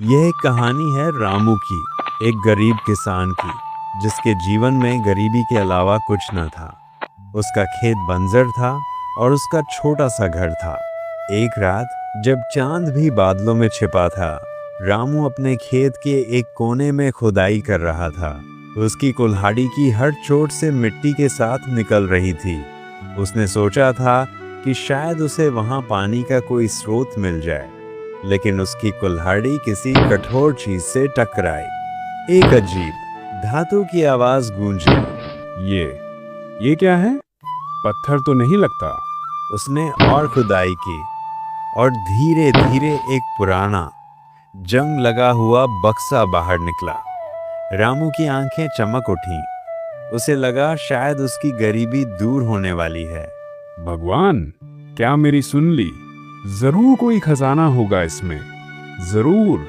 यह एक कहानी है रामू की, एक गरीब किसान की, जिसके जीवन में गरीबी के अलावा कुछ न था। उसका खेत बंजर था और उसका छोटा सा घर था। एक रात जब चांद भी बादलों में छिपा था, रामू अपने खेत के एक कोने में खुदाई कर रहा था। उसकी कुल्हाड़ी की हर चोट से मिट्टी के साथ निकल रही थी। उसने सोचा था कि शायद उसे वहां पानी का कोई स्रोत मिल जाए, लेकिन उसकी कुल्हाड़ी किसी कठोर चीज से टकराई। एक अजीब धातु की आवाज गूंजी। ये क्या है? पत्थर तो नहीं लगता। उसने और खुदाई की और धीरे धीरे एक पुराना जंग लगा हुआ बक्सा बाहर निकला। रामू की आंखें चमक उठीं। उसे लगा शायद उसकी गरीबी दूर होने वाली है। भगवान, क्या मेरी सुन ली? जरूर कोई खजाना होगा इसमें, जरूर।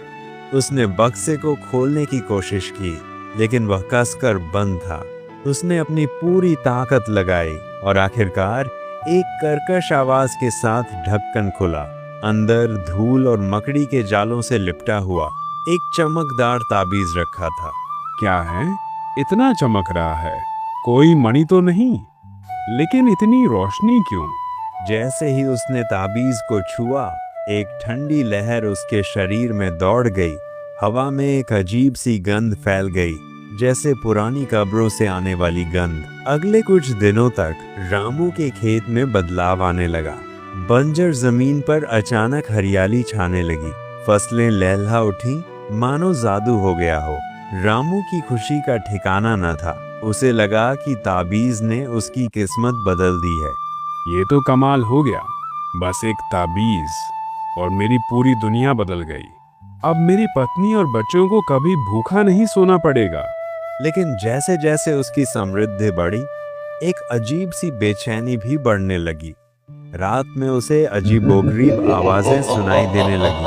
उसने बक्से को खोलने की कोशिश की, लेकिन वह कसकर बंद था। उसने अपनी पूरी ताकत लगाई और आखिरकार एक कर्कश आवाज के साथ ढक्कन खुला। अंदर धूल और मकड़ी के जालों से लिपटा हुआ एक चमकदार ताबीज रखा था। क्या है? इतना चमक रहा है। कोई मणि तो नहीं, लेकिन इतनी रोशनी क्यों? जैसे ही उसने ताबीज को छुआ, एक ठंडी लहर उसके शरीर में दौड़ गई। हवा में एक अजीब सी गंध फैल गई, जैसे पुरानी कब्रों से आने वाली गंध। अगले कुछ दिनों तक रामू के खेत में बदलाव आने लगा। बंजर जमीन पर अचानक हरियाली छाने लगी। फसलें लहलहा उठी, मानो जादू हो गया हो। रामू की खुशी का ठिकाना न था। उसे लगा कि ताबीज ने उसकी किस्मत बदल दी है। ये तो कमाल हो गया। बस एक ताबीज और मेरी पूरी दुनिया बदल गई। अब मेरी पत्नी और बच्चों को कभी भूखा नहीं सोना पड़ेगा। लेकिन जैसे जैसे उसकी समृद्धि बढ़ी, एक अजीब सी बेचैनी भी बढ़ने लगी। रात में उसे अजीबोगरीब आवाजें सुनाई देने लगी।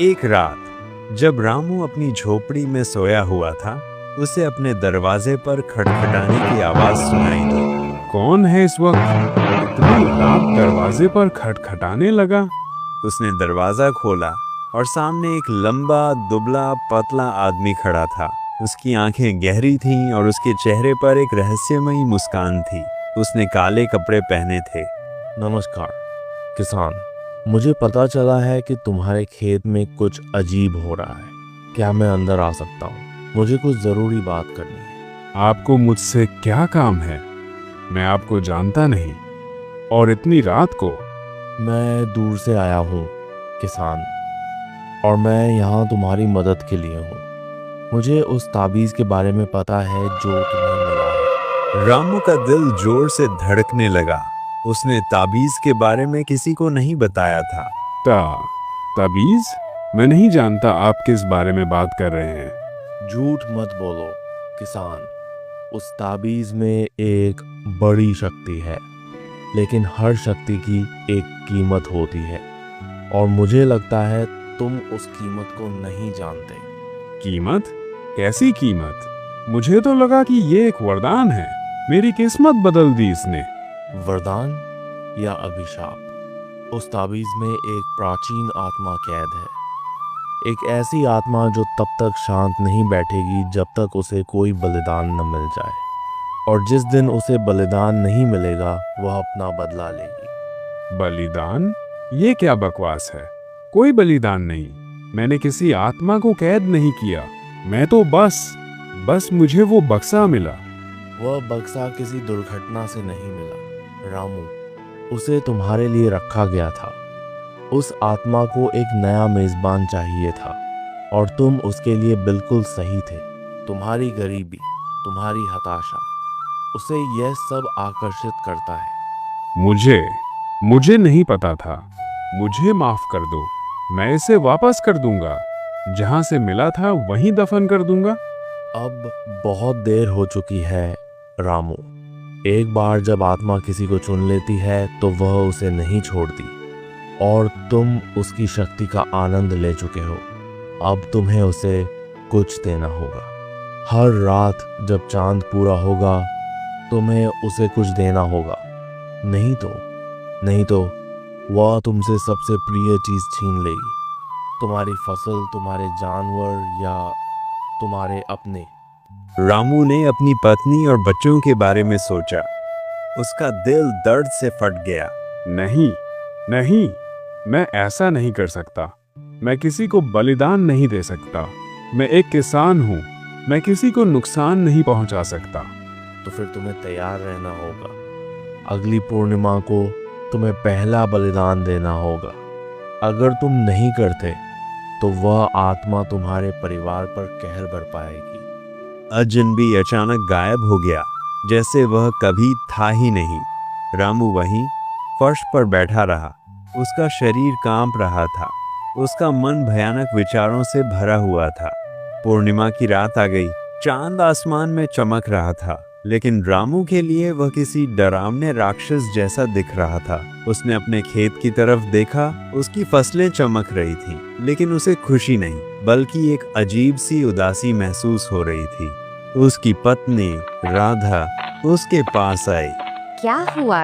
एक रात जब रामू अपनी झोपड़ी में सोया हुआ था, उसे अपने दरवाजे पर खटखटाने की आवाज सुनाई दी। कौन है इस वक्त? इतनी रात दरवाजे पर खटखटाने लगा। उसने दरवाजा खोला और सामने एक लंबा, दुबला, पतला आदमी खड़ा था। उसकी आंखें गहरी थीं और उसके चेहरे पर एक रहस्यमयी मुस्कान थी। उसने काले कपड़े पहने थे। नमस्कार किसान, मुझे पता चला है कि तुम्हारे खेत में कुछ अजीब हो रहा है। क्या मैं अंदर आ सकता हूँ? मुझे कुछ जरूरी बात करनी है। आपको मुझसे क्या काम है? मैं आपको जानता नहीं, और इतनी रात को। मैं दूर से आया हूँ किसान, और मैं यहाँ तुम्हारी मदद के लिए हूँ। मुझे उस ताबीज के बारे में पता है जो तुम्हें मिला है। रामू का दिल जोर से धड़कने लगा। उसने ताबीज के बारे में किसी को नहीं बताया था। ताबीज? मैं नहीं जानता आप किस बारे में बात कर रहे हैं। झूठ मत बोलो किसान। उस ताबीज में एक बड़ी शक्ति है, लेकिन हर शक्ति की एक कीमत होती है, और मुझे लगता है तुम उस कीमत को नहीं जानते। कीमत? कैसी कीमत? मुझे तो लगा कि ये एक वरदान है। मेरी किस्मत बदल दी इसने। वरदान या अभिशाप? उस ताबीज में एक प्राचीन आत्मा कैद है। एक ऐसी आत्मा जो तब तक शांत नहीं बैठेगी जब तक उसे कोई बलिदान न मिल जाए, और जिस दिन उसे बलिदान नहीं मिलेगा वह अपना बदला लेगी। बलिदान? ये क्या बकवास है? कोई बलिदान नहीं। मैंने किसी आत्मा को कैद नहीं किया। मैं तो बस मुझे वो बक्सा मिला। वह बक्सा किसी दुर्घटना से नहीं मिला रामू, उसे तुम्हारे लिए रखा गया था। उस आत्मा को एक नया मेजबान चाहिए था, और तुम उसके लिए बिल्कुल सही थे। तुम्हारी गरीबी, तुम्हारी हताशा, उसे यह सब आकर्षित करता है। मुझे नहीं पता था। मुझे माफ कर दो। मैं इसे वापस कर दूंगा। जहां से मिला था वहीं दफन कर दूंगा। अब बहुत देर हो चुकी है रामू। एक बार जब आत्मा किसी को चुन लेती है तो वह उसे नहीं छोड़ती, और तुम उसकी शक्ति का आनंद ले चुके हो। अब तुम्हें उसे कुछ देना होगा। हर रात जब चांद पूरा होगा तुम्हें उसे कुछ देना होगा। नहीं तो वह तुमसे सबसे प्रिय चीज छीन लेगी, तुम्हारी फसल, तुम्हारे जानवर या तुम्हारे अपने। रामू ने अपनी पत्नी और बच्चों के बारे में सोचा। उसका दिल दर्द से फट गया। नहीं, नहीं, मैं ऐसा नहीं कर सकता। मैं किसी को बलिदान नहीं दे सकता। मैं एक किसान हूँ। मैं किसी को नुकसान नहीं पहुँचा सकता। तो फिर तुम्हें तैयार रहना होगा। अगली पूर्णिमा को तुम्हें पहला बलिदान देना होगा। अगर तुम नहीं करते तो वह आत्मा तुम्हारे परिवार पर कहर बरपाएगी। अजनबी अचानक गायब हो गया, जैसे वह कभी था ही नहीं। रामू वहीं फर्श पर बैठा रहा। उसका शरीर कांप रहा था। उसका मन भयानक विचारों से भरा हुआ था। पूर्णिमा की रात आ गई। चांद आसमान में चमक रहा था, लेकिन रामू के लिए वह किसी डरावने राक्षस जैसा दिख रहा था। उसने अपने खेत की तरफ देखा। उसकी फसलें चमक रही थीं, लेकिन उसे खुशी नहीं, बल्कि एक अजीब सी उदासी महसूस हो रही थी। उसकी पत्नी राधा उसके पास आई। क्या हुआ